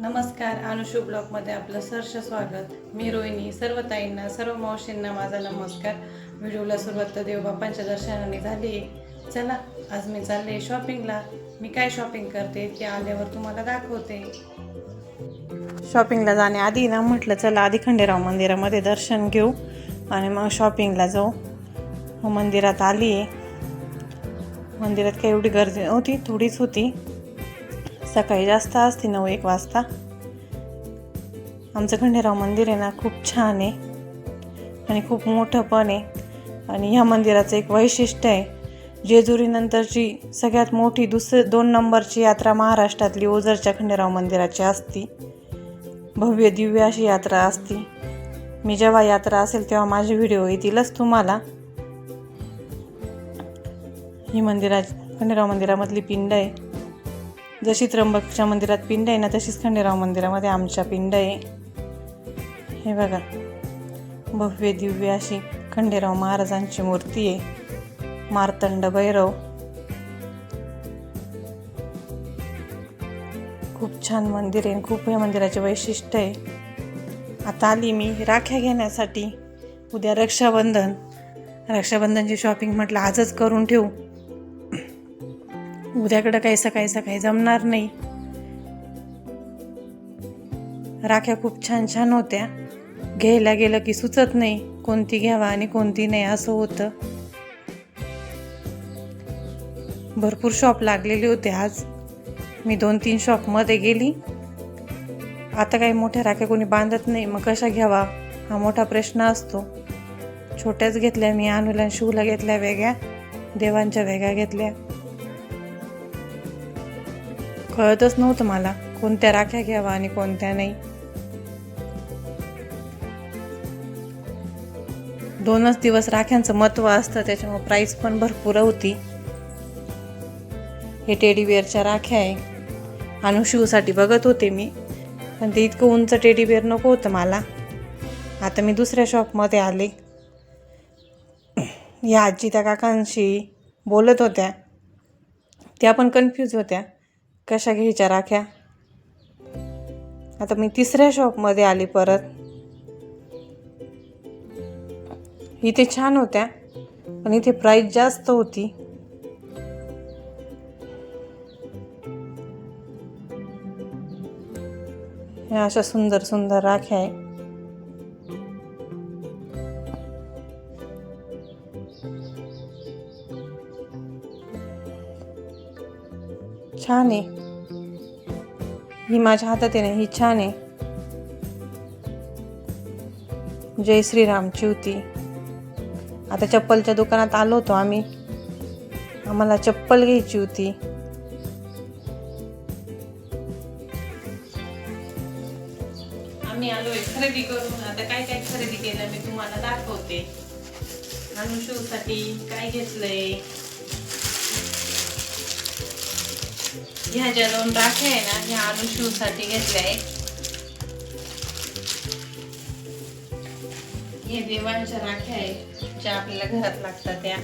नमस्कार, अनुशू ब्लॉगमध्ये आपलं सहर्ष स्वागत. मी रोहिणी. सर्व ताईंना, सर्व मावशींना माझा नमस्कार. व्हिडिओला सुरुवात तर देवबापांच्या दर्शनाने झाली आहे. चला, आज मी चालले शॉपिंगला. मी काय शॉपिंग करते ते आल्यावर तुम्हाला दाखवते. शॉपिंगला जाण्याआधी ना म्हटलं चला आधी खंडेराव मंदिरामध्ये दर्शन घेऊ आणि मग शॉपिंगला जाऊ. मंदिरात आली आहे. मंदिरात काही एवढी गर्दी नव्हती, थोडीच होती. सकाळी जास्त असते 9-1 वाजता. आमचं खंडेराव मंदिर आहे ना, खूप छान आहे आणि खूप मोठं पण आहे. आणि ह्या मंदिराचं एक वैशिष्ट्य आहे, जेजुरीनंतरची सगळ्यात मोठी 2 नंबरची यात्रा महाराष्ट्रातली ओझरच्या खंडेराव मंदिराची असती. भव्य दिव्य अशी यात्रा असती. मी जेव्हा यात्रा असेल तेव्हा माझे व्हिडिओ येतीलच तुम्हाला. ही खंडेराव मंदिरामधली पिंड आहे. जशी त्र्यंबकच्या मंदिरात पिंड आहे ना, तशीच खंडेराव मंदिरामध्ये आमच्या पिंड आहे. हे बघा, भव्य दिव्य अशी खंडेराव महाराजांची मूर्ती आहे. मार्तंड भैरव. खूप छान मंदिर आहे. खूप या मंदिराचे वैशिष्ट्य आहे. आता आली मी राख्या घेण्यासाठी. उद्या रक्षाबंधनची शॉपिंग म्हटलं आजच करून ठेवू. उद्याकडं काही सकाळी जमणार नाही. राख्या खूप छान छान होत्या. घ्यायला गेलं की सुचत नाही कोणती घ्यावा आणि कोणती नाही, असं होतं. भरपूर शॉप लागलेले होते आज. मी 2-3 शॉपमध्ये गेली. आता काही मोठ्या राख्या कोणी बांधत नाही, मग कशा घ्यावा हा मोठा प्रश्न असतो. छोट्याच घेतल्या मी. अनुला आणि शिवला घेतल्या वेगळ्या, देवांच्या वेगळ्या घेतल्या. कळतच नव्हतं मला कोणत्या राख्या घ्यावा आणि कोणत्या नाही. 2च दिवस राख्यांचं महत्त्व असतं, त्याच्यामुळे प्राईस पण भरपूर होती. हे टेडीबिअरच्या राख्या आहे. अनुशिवसाठी बघत होते मी, पण ते इतकं उंच टेडीबिअर नको होतं मला. आता मी दुसऱ्या शॉपमध्ये आले. या आजी त्या काकांशी बोलत होत्या. त्या पण कन्फ्यूज होत्या कशा घ्यायच्या राख्या. आता मी तिसऱ्या शॉपमध्ये आली परत. इथे छान होत्या, पण इथे प्राईस जास्त होती. ह्या अशा सुंदर सुंदर राख्या आहे. छान आहे. ही माझ्या हातात आहे ना, ही छान आहे. जय श्रीरामची होती. आता चप्पलच्या दुकानात आलो होतो आम्ही. आम्हाला चप्पल घ्यायची होती. आम्ही आलोय खरेदी करून. आता काय काय खरेदी केलं मी तुम्हाला दाखवते. अनुशूसाठी काय घेतलंय. ह्या ज्या 2 राख्या आहे ना, ह्या अनुशूसाठी घेतल्या आहे. हे देवांच्या राख्या आहे ज्या आपल्याला घरात लागतात त्या.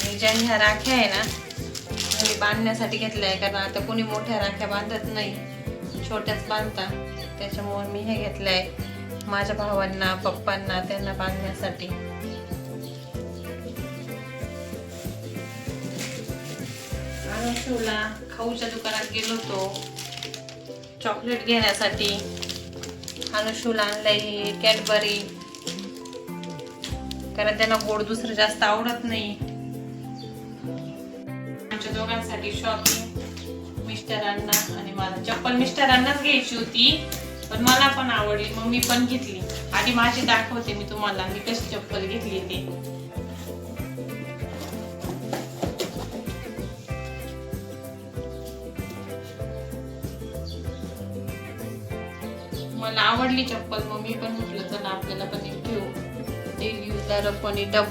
आणि ज्या ह्या राख्या आहे ना, मी बांधण्यासाठी घेतल्या आहे, कारण आता कोणी मोठ्या राख्या बांधत नाही, छोट्याच बांधतात. त्याच्यामुळे मी हे घेतलं आहे माझ्या भावांना, पप्पांना, त्यांना बांधण्यासाठी. अनुशूला खाऊच्या दुकानात गेलो होतो चॉकलेट घेण्यासाठी. अनुशूला आणलंय कॅडबरी, कारण त्यांना गोड दुसरं जास्त आवडत नाही. आमच्या दोघांसाठी शॉपिंग. मिस्टरांना आणि मला चप्पल मिस्टरांनाच घ्यायची होती, पण मला पण आवडली, मग मी पण घेतली. आधी माझी दाखवते मी तुम्हाला, मी कशी चप्पल घेतली ते. मला आवडली चप्पल, मग मी पण म्हटलं चला आपल्याला पण एक घेऊ. डेली यूजला रपणी डब.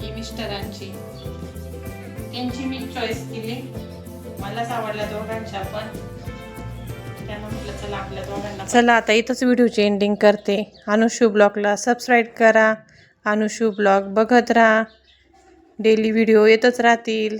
ही मिस्टरांची, त्यांची मी चॉईस केली. मलाच आवडल्या दोघांच्या पण. त्यांना म्हटलं चला चला आपल्या दोघांना चला आता इथंच व्हिडिओची एंडिंग करते. अनुशू ब्लॉगला सबस्क्राईब करा. अनुशू ब्लॉग बघत राहा. डेली व्हिडिओ येतच राहतील.